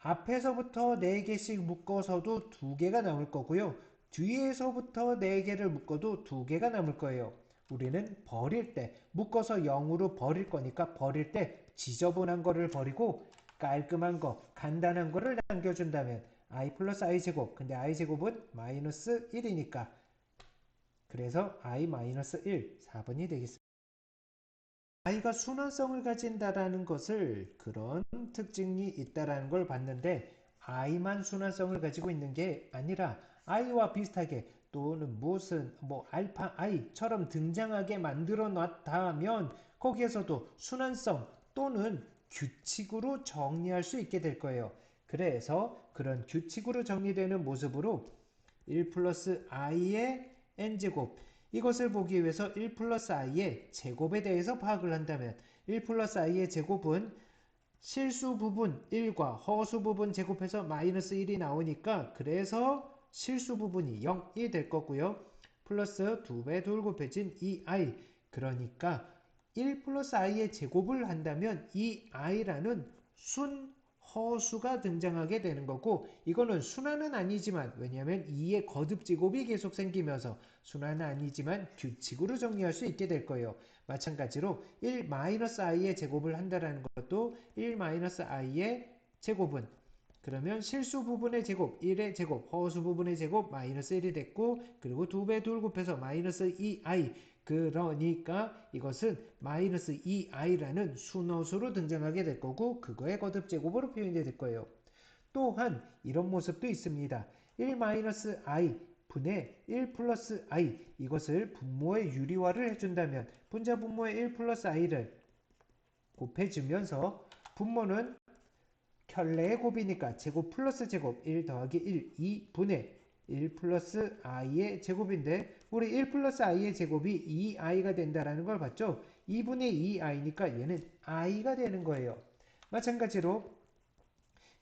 앞에서부터 4개씩 묶어서도 2개가 남을 거고요. 뒤에서부터 4개를 묶어도 2개가 남을 거예요. 우리는 버릴 때, 묶어서 0으로 버릴 거니까 버릴 때 지저분한 거를 버리고 깔끔한 거, 간단한 거를 남겨준다면 i 플러스 i제곱, 근데 i제곱은 마이너스 1이니까 그래서 i 마이너스 1, 4번이 되겠습니다. i가 순환성을 가진다라는 것을, 그런 특징이 있다라는 걸 봤는데 i만 순환성을 가지고 있는 게 아니라 i와 비슷하게 또는 무슨 알파 i처럼 등장하게 만들어 놨다면 거기에서도 순환성 또는 규칙으로 정리할 수 있게 될 거예요. 그래서 그런 규칙으로 정리되는 모습으로 1 플러스 i의 n제곱, 이것을 보기 위해서 1 플러스 i의 제곱에 대해서 파악을 한다면 1 플러스 i의 제곱은 실수 부분 1과 허수 부분 제곱해서 마이너스 1이 나오니까 그래서 실수 부분이 0이 될 거고요. 플러스 2배 둘 곱해진 2i, 그러니까 1 플러스 i의 제곱을 한다면 이 i라는 순허수가 등장하게 되는 거고, 이거는 순환은 아니지만, 왜냐하면 2의 거듭제곱이 계속 생기면서 순환은 아니지만 규칙으로 정리할 수 있게 될 거예요. 마찬가지로 1-i의 제곱을 한다는 것도 1-i의 제곱은, 그러면 실수 부분의 제곱 1의 제곱, 허수 부분의 제곱 마이너스 1이 됐고, 그리고 2배 둘 곱해서 마이너스 2i, 그러니까 이것은 마이너스 2i라는 순허수로 등장하게 될 거고 그거의 거듭제곱으로 표현이 될 거예요. 또한 이런 모습도 있습니다. 1-i 분의 1 플러스 i, 이것을 분모의 유리화를 해준다면 분자 분모의 1 플러스 i를 곱해주면서 분모는 켤레의 곱이니까 제곱 플러스 제곱 1 더하기 1, 2분의 1 플러스 i의 제곱인데 우리 1 플러스 i의 제곱이 2i가 된다는 걸 봤죠? 2분의 2i니까 얘는 i가 되는 거예요. 마찬가지로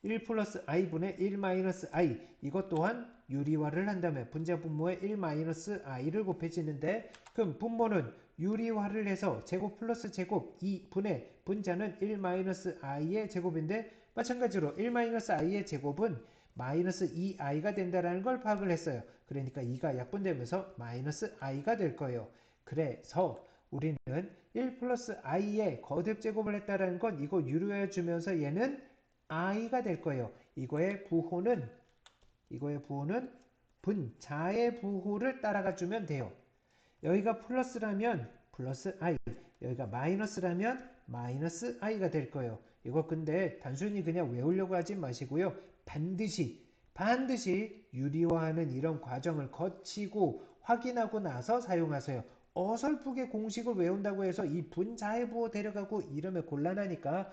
1 플러스 i분의 1 마이너스 i 이것 또한 유리화를 한다면 분자 분모에 1 마이너스 i를 곱해지는데 그럼 분모는 유리화를 해서 제곱 플러스 제곱 2분의 분자는 1 마이너스 i의 제곱인데 마찬가지로 1 마이너스 i의 제곱은 마이너스 2i가 된다는 걸 파악을 했어요. 그러니까 2가 약분되면서 마이너스 i가 될 거예요. 그래서 우리는 1 플러스 i의 거듭 제곱을 했다는 건 이거 유리화해 주면서 얘는 i가 될 거예요. 이거의 부호는 분자의 부호를 따라가 주면 돼요. 여기가 플러스라면 플러스 i, 여기가 마이너스라면 마이너스 i가 될 거예요. 이거 근데 단순히 그냥 외우려고 하지 마시고요. 반드시 유리화하는 이런 과정을 거치고 확인하고 나서 사용하세요. 어설프게 공식을 외운다고 해서 이 분자의 부호 데려가고 이러면 곤란하니까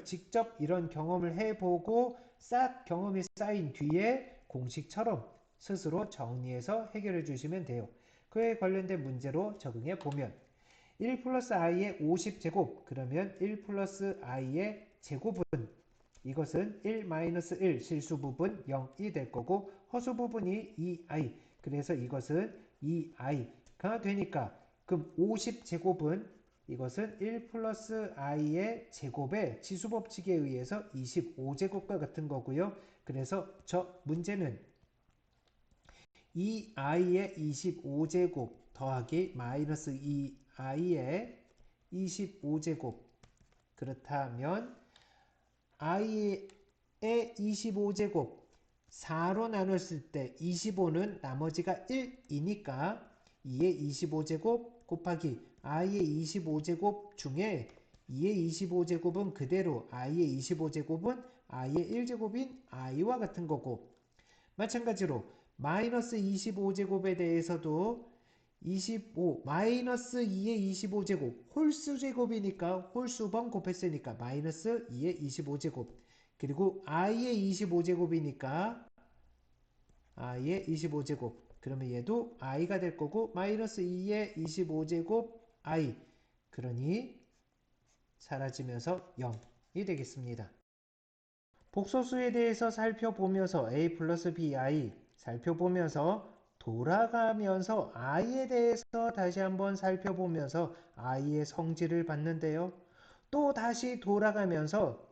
직접 이런 경험을 해보고 싹 경험이 쌓인 뒤에 공식처럼 스스로 정리해서 해결해 주시면 돼요. 그에 관련된 문제로 적응해 보면 1 플러스 i의 50제곱 그러면 1 플러스 i의 제곱은 이것은 1 마이너스 1 실수 부분 0이 될 거고 허수 부분이 2i 그래서 이것은 2i가 되니까 그럼 50제곱은 이것은 1 플러스 i의 제곱의 지수법칙에 의해서 25제곱과 같은 거고요. 그래서 저 문제는 2i의 25제곱 더하기 마이너스 2i의 25제곱 그렇다면 i의 25제곱 4로 나눴을 때 25는 나머지가 1이니까 2의 25제곱 곱하기 i의 25제곱 중에 2의 25제곱은 그대로 i의 25제곱은 i의 1제곱인 i와 같은 거고 마찬가지로 마이너스 25제곱에 대해서도 25 마이너스 2의 25제곱 홀수제곱이니까 홀수번 곱했으니까 마이너스 2의 25제곱 그리고 i의 25제곱이니까 i의 25제곱 그러면 얘도 i가 될 거고 마이너스 2의 25제곱 i 그러니 사라지면서 0이 되겠습니다. 복소수에 대해서 살펴보면서 a 플러스 bi 살펴보면서 돌아가면서 i에 대해서 다시 한번 살펴보면서 i의 성질을 봤는데요. 또 다시 돌아가면서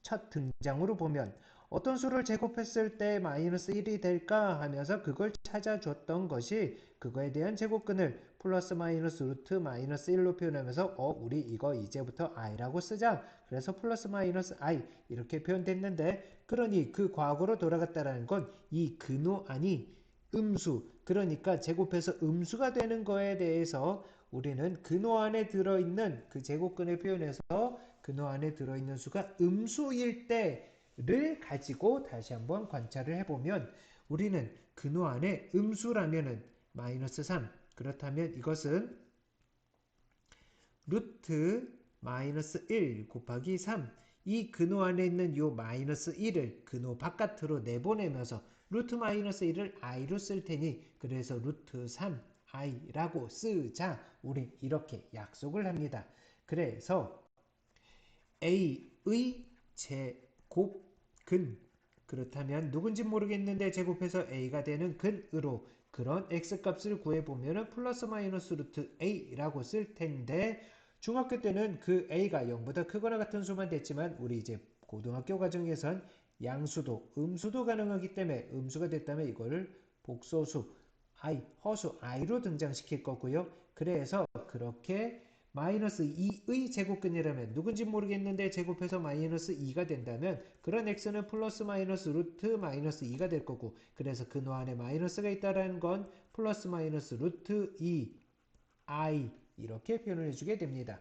첫 등장으로 보면 어떤 수를 제곱했을 때 마이너스 1이 될까 하면서 그걸 찾아줬던 것이 그거에 대한 제곱근을 플러스 마이너스 루트 마이너스 1로 표현하면서 우리 이거 이제부터 i라고 쓰자. 그래서 플러스 마이너스 i 이렇게 표현됐는데 그러니 그 과거로 돌아갔다라는 건 이 근호안이 음수 그러니까 제곱해서 음수가 되는 거에 대해서 우리는 근호 안에 들어있는 그 제곱근을 표현해서 근호 안에 들어있는 수가 음수일 때를 가지고 다시 한번 관찰을 해보면 우리는 근호 안에 음수라면은 마이너스 3 그렇다면 이것은 루트 마이너스 1 곱하기 3 이 근호 안에 있는 요 마이너스 1을 근호 바깥으로 내보내면서 루트 마이너스 1을 i로 쓸 테니 그래서 루트 3i라고 쓰자 우린 이렇게 약속을 합니다. 그래서 a의 제곱근 그렇다면 누군지 모르겠는데 제곱해서 a가 되는 근으로 그런 x값을 구해보면 플러스 마이너스 루트 a라고 쓸 텐데 중학교 때는 그 a가 0보다 크거나 같은 수만 됐지만 우리 이제 고등학교 과정에선 양수도 음수도 가능하기 때문에 음수가 됐다면 이거를 복소수 i, 허수 i로 등장시킬 거고요. 그래서 그렇게 마이너스 2의 제곱근이라면 누군지 모르겠는데 제곱해서 마이너스 2가 된다면 그런 x는 플러스 마이너스 루트 마이너스 2가 될 거고 그래서 근호 안에 마이너스가 있다는 건 플러스 마이너스 루트 2 i 이렇게 표현을 해주게 됩니다.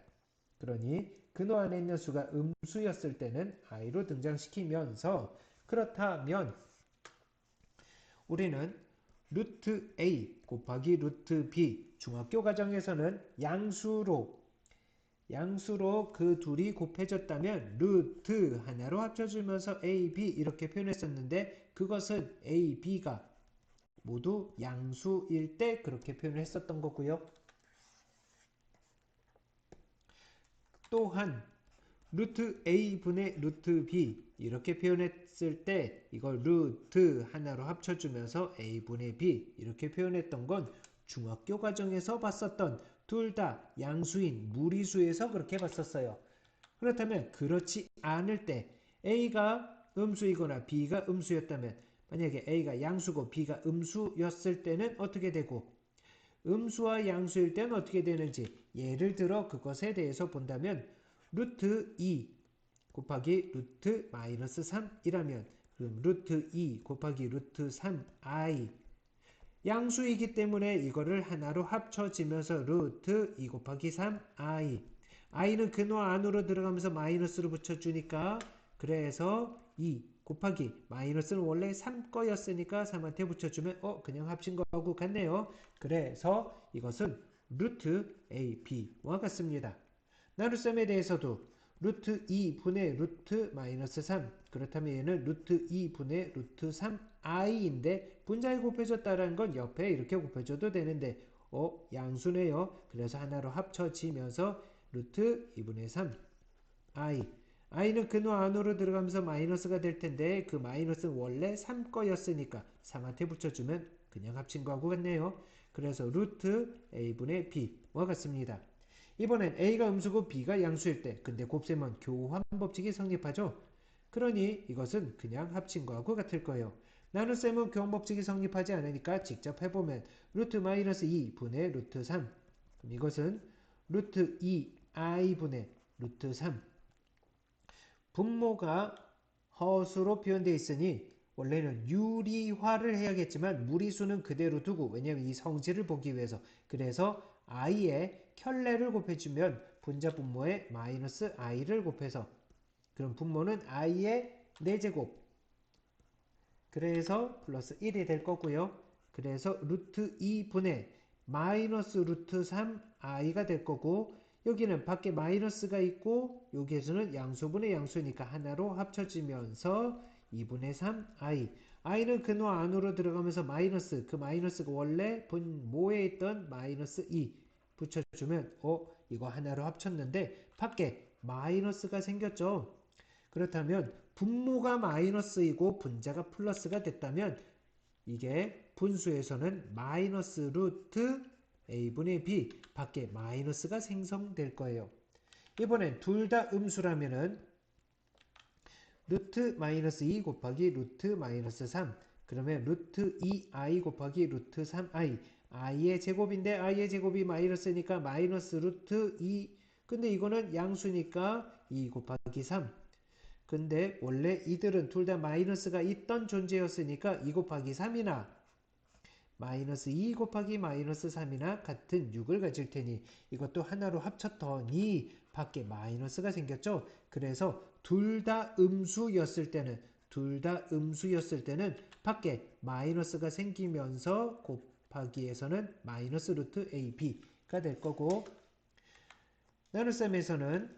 그러니 근호 안에 있는 수가 음수였을 때는 i로 등장시키면서 그렇다면 우리는 루트 a 곱하기 루트 b 중학교 과정에서는 양수로 그 둘이 곱해졌다면 루트 하나로 합쳐주면서 a, b 이렇게 표현했었는데 그것은 a, b가 모두 양수일 때 그렇게 표현을 했었던 거고요. 또한 루트 a분의 루트 b 이렇게 표현했을 때 이걸 루트 하나로 합쳐주면서 a분의 b 이렇게 표현했던 건 중학교 과정에서 봤었던 둘 다 양수인 무리수에서 그렇게 봤었어요. 그렇다면 그렇지 않을 때 a가 음수이거나 b가 음수였다면 만약에 a가 양수고 b가 음수였을 때는 어떻게 되고 음수와 양수일 때는 어떻게 되는지 예를 들어 그것에 대해서 본다면 루트 2 곱하기 루트 마이너스 3이라면 그럼 루트 2 곱하기 루트 3i 양수이기 때문에 이거를 하나로 합쳐지면서 루트 2 곱하기 3i i는 근호 안으로 들어가면서 마이너스로 붙여주니까 그래서 2 곱하기 마이너스는 원래 3 거였으니까 3한테 붙여주면 그냥 합친 거하고 같네요. 그래서 이것은 루트 AB와 같습니다. 나눗셈에 대해서도 루트 2분의 루트 마이너스 3 그렇다면 얘는 루트 2분의 루트 3i인데 분자에 곱해줬다는 건 옆에 이렇게 곱해줘도 되는데 양수네요. 그래서 하나로 합쳐지면서 루트 2분의 3i i는 근호 안으로 들어가면서 마이너스가 될 텐데 그 마이너스는 원래 3 거였으니까 3한테 붙여주면 그냥 합친 거하고 같네요. 그래서 루트 a분의 b와 같습니다. 이번엔 a가 음수고 b가 양수일 때 근데 곱셈은 교환 법칙이 성립하죠. 그러니 이것은 그냥 합친 거하고 같을 거예요. 나눗셈은 교환 법칙이 성립하지 않으니까 직접 해보면 루트 마이너스 2분의 루트 3 그럼 이것은 루트 2i분의 루트 3 분모가 허수로 표현되어 있으니 원래는 유리화를 해야겠지만 무리수는 그대로 두고 왜냐하면 이 성질을 보기 위해서 그래서 i의 켤레를 곱해주면 분자 분모에 마이너스 i를 곱해서 그럼 분모는 i의 4제곱 그래서 플러스 1이 될 거고요. 그래서 루트 2분의 마이너스 루트 3i가 될 거고 여기는 밖에 마이너스가 있고 여기에서는 양수분의 양수니까 하나로 합쳐지면서 2분의 3i i는 근호 안으로 들어가면서 마이너스 그 마이너스가 원래 분모에 있던 마이너스 2 붙여주면 이거 하나로 합쳤는데 밖에 마이너스가 생겼죠. 그렇다면 분모가 마이너스이고 분자가 플러스가 됐다면 이게 분수에서는 마이너스 루트 a분의 b 밖에 마이너스가 생성될 거예요. 이번엔 둘 다 음수라면은 루트 마이너스 2 곱하기 루트 마이너스 3 그러면 루트 2i 곱하기 루트 3i i의 제곱인데 i의 제곱이 마이너스니까 마이너스 루트 2 근데 이거는 양수니까 2 곱하기 3 근데 원래 이들은 둘 다 마이너스가 있던 존재였으니까 2 곱하기 3이나 마이너스 2 곱하기 마이너스 3이나 같은 6을 가질 테니 이것도 하나로 합쳤더니 밖에 마이너스가 생겼죠. 그래서 둘 다 음수였을 때는 밖에 마이너스가 생기면서 곱하기에서는 마이너스 루트 ab가 될 거고 나눗셈에서는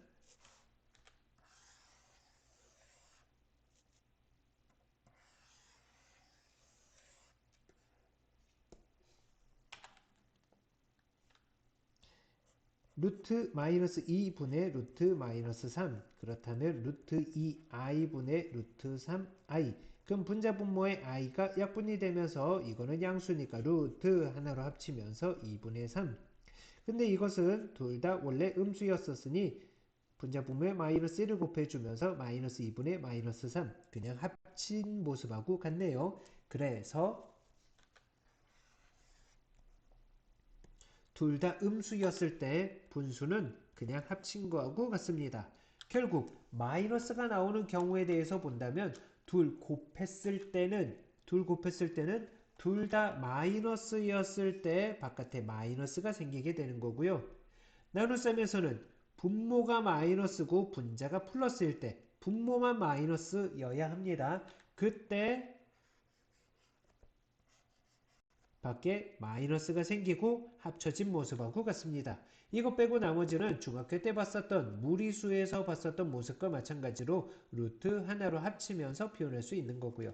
루트 마이너스 2분의 루트 마이너스 3 그렇다면 루트 2i분의 루트 3i 그럼 분자 분모의 i가 약분이 되면서 이거는 양수니까 루트 하나로 합치면서 2분의 3 근데 이것은 둘 다 원래 음수였었으니 분자 분모에 마이너스 1을 곱해주면서 마이너스 2분의 마이너스 3 그냥 합친 모습하고 같네요. 그래서 둘 다 음수였을 때 분수는 그냥 합친 거하고 같습니다. 결국 마이너스가 나오는 경우에 대해서 본다면 둘 곱했을 때는 둘 다 마이너스였을 때 바깥에 마이너스가 생기게 되는 거고요. 나눗셈에서는 분모가 마이너스고 분자가 플러스일 때 분모만 마이너스여야 합니다. 그때 밖에 마이너스가 생기고 합쳐진 모습하고 같습니다. 이것 빼고 나머지는 중학교 때 봤었던 무리수에서 봤었던 모습과 마찬가지로 루트 하나로 합치면서 표현할 수 있는 거고요.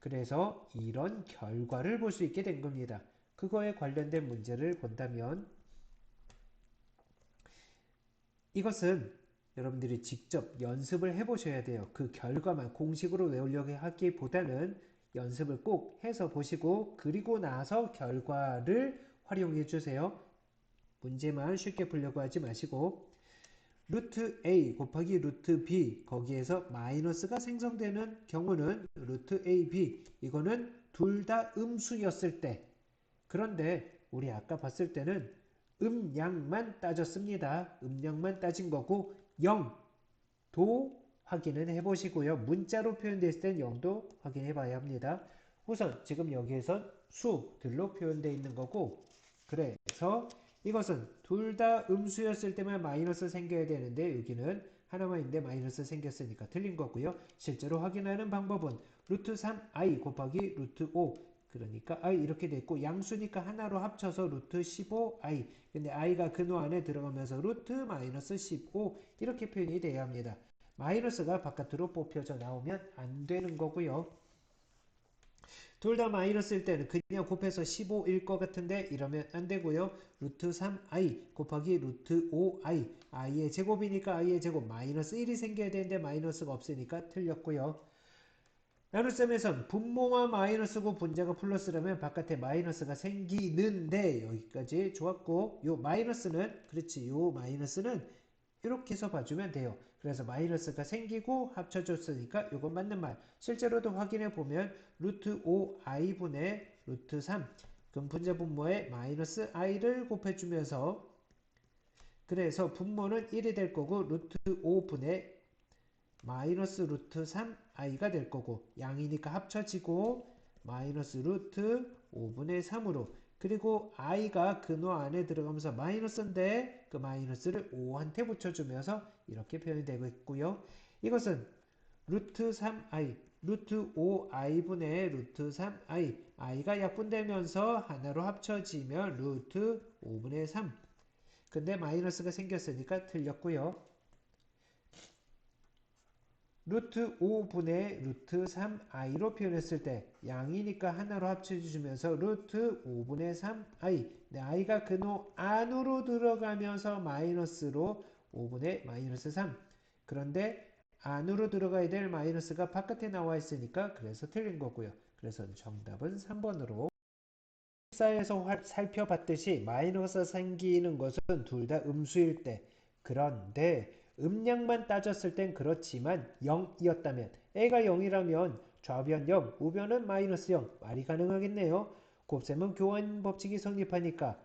그래서 이런 결과를 볼 수 있게 된 겁니다. 그거에 관련된 문제를 본다면 이것은 여러분들이 직접 연습을 해보셔야 돼요. 그 결과만 공식으로 외우려고 하기보다는 연습을 꼭 해서 보시고 그리고 나서 결과를 활용해 주세요. 문제만 쉽게 풀려고 하지 마시고 루트 A 곱하기 루트 B 거기에서 마이너스가 생성되는 경우는 루트 AB 이거는 둘 다 음수였을 때 그런데 우리 아까 봤을 때는 음량만 따졌습니다. 음량만 따진 거고 0도 확인은 해보시고요. 문자로 표현됐을 땐 0도 확인해 봐야 합니다. 우선 지금 여기에선 수들로 표현되어 있는 거고 그래서 이것은 둘 다 음수였을 때만 마이너스 생겨야 되는데 여기는 하나만 있는데 마이너스 생겼으니까 틀린 거고요. 실제로 확인하는 방법은 루트 3i 곱하기 루트 5 그러니까 i 이렇게 됐고 양수니까 하나로 합쳐서 루트 15i 근데 i가 근호 안에 들어가면서 루트 마이너스 15 이렇게 표현이 돼야 합니다. 마이너스가 바깥으로 뽑혀져 나오면 안 되는 거고요. 둘 다 마이너스일 때는 그냥 곱해서 15일 것 같은데 이러면 안 되고요. 루트 3i 곱하기 루트 5i i의 제곱이니까 i의 제곱 마이너스 1이 생겨야 되는데 마이너스가 없으니까 틀렸고요. 나눗셈에선 분모가 마이너스고 분자가 플러스라면 바깥에 마이너스가 생기는데 여기까지 좋았고 요 마이너스는 그렇지 요 마이너스는 이렇게 해서 봐주면 돼요. 그래서 마이너스가 생기고 합쳐졌으니까 이건 맞는 말. 실제로도 확인해 보면 루트 5i분의 루트 3 그럼 분자 분모에 마이너스 i를 곱해주면서 그래서 분모는 1이 될 거고 루트 5분의 마이너스 루트 3i가 될 거고 양이니까 합쳐지고 마이너스 루트 5분의 3으로 그리고 i가 근호 안에 들어가면서 마이너스인데 그 마이너스를 5한테 붙여주면서 이렇게 표현이 되고 있고요. 이것은 루트 3i 루트 5i분의 루트 3i i가 약분되면서 하나로 합쳐지면 루트 5분의 3 근데 마이너스가 생겼으니까 틀렸고요. 루트 5분의 루트 3i로 표현했을 때 양이니까 하나로 합쳐주면서 루트 5분의 3i i가 근호 안으로 들어가면서 마이너스로 5분의 마이너스 3 그런데 안으로 들어가야 될 마이너스가 바깥에 나와 있으니까 그래서 틀린 거고요. 그래서 정답은 3번으로 사에서 살펴봤듯이 마이너스 생기는 것은 둘 다 음수일 때 그런데 음량만 따졌을 땐 그렇지만 0이었다면 a가 0이라면 좌변 0, 우변은 마이너스 0 말이 가능하겠네요. 곱셈은 교환 법칙이 성립하니까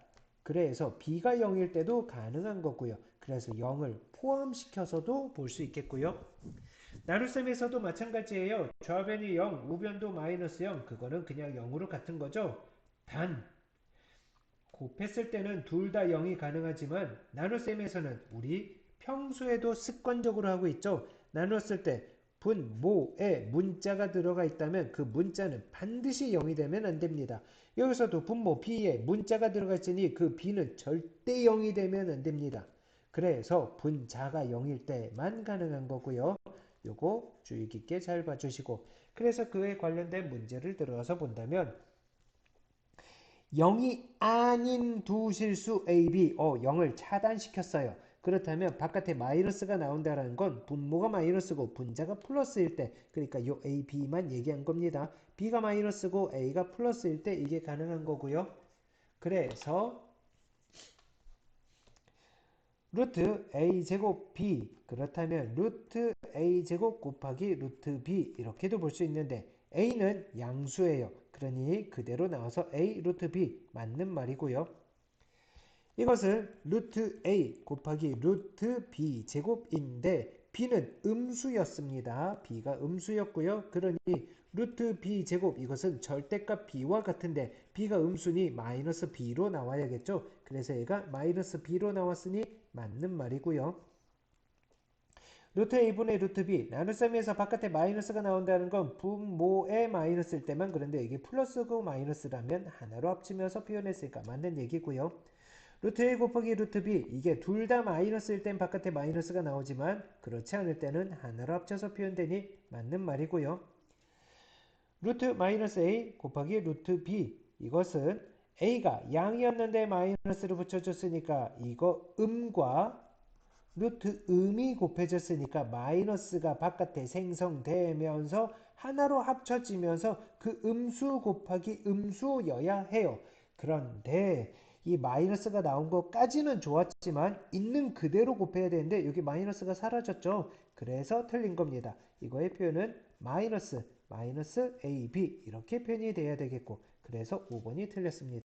그래서 b가 0일 때도 가능한 거고요. 그래서 0을 포함시켜서도 볼 수 있겠고요. 나눗셈에서도 마찬가지예요. 좌변이 0, 우변도 마이너스 0 그거는 그냥 0으로 같은 거죠. 단 곱했을 때는 둘 다 0이 가능하지만 나눗셈에서는 우리 평소에도 습관적으로 하고 있죠. 나눴을 때 분모에 문자가 들어가 있다면 그 문자는 반드시 0이 되면 안 됩니다. 여기서도 분모 b에 문자가 들어가 있으니 그 b는 절대 0이 되면 안 됩니다. 그래서 분자가 0일 때만 가능한 거고요. 요거 주의 깊게 잘 봐주시고 그래서 그에 관련된 문제를 들어가서 본다면 0이 아닌 두 실수 A, B, 0을 차단시켰어요. 그렇다면 바깥에 마이너스가 나온다는 건 분모가 마이너스고 분자가 플러스일 때 그러니까 요 A, B만 얘기한 겁니다. B가 마이너스고 A가 플러스일 때 이게 가능한 거고요. 그래서 루트 A제곱 B 그렇다면 루트 A제곱 곱하기 루트 B 이렇게도 볼 수 있는데 A는 양수예요. 그러니 그대로 나와서 A 루트 B 맞는 말이고요. 이것은 루트 A 곱하기 루트 B 제곱인데 B는 음수였습니다. B가 음수였고요. 그러니 루트 B 제곱 이것은 절대값 B와 같은데 B가 음수니 마이너스 B로 나와야겠죠. 그래서 얘가 마이너스 B로 나왔으니 맞는 말이고요. 루트 A분의 루트 B 나눗셈에서 바깥에 마이너스가 나온다는 건 분모에 마이너스일 때만 그런데 이게 플러스고 마이너스라면 하나로 합치면서 표현했으니까 맞는 얘기고요. 루트 A 곱하기 루트 B 이게 둘 다 마이너스일 땐 바깥에 마이너스가 나오지만 그렇지 않을 때는 하나로 합쳐서 표현되니 맞는 말이고요. 루트 마이너스 A 곱하기 루트 B 이것은 A가 양이었는데 마이너스를 붙여줬으니까 이거 음과 루트 음이 곱해졌으니까 마이너스가 바깥에 생성되면서 하나로 합쳐지면서 그 음수 곱하기 음수여야 해요. 그런데 이 마이너스가 나온 것까지는 좋았지만 있는 그대로 곱해야 되는데 여기 마이너스가 사라졌죠. 그래서 틀린 겁니다. 이거의 표현은 마이너스 AB 이렇게 표현이 돼야 되겠고, 그래서 5번이 틀렸습니다.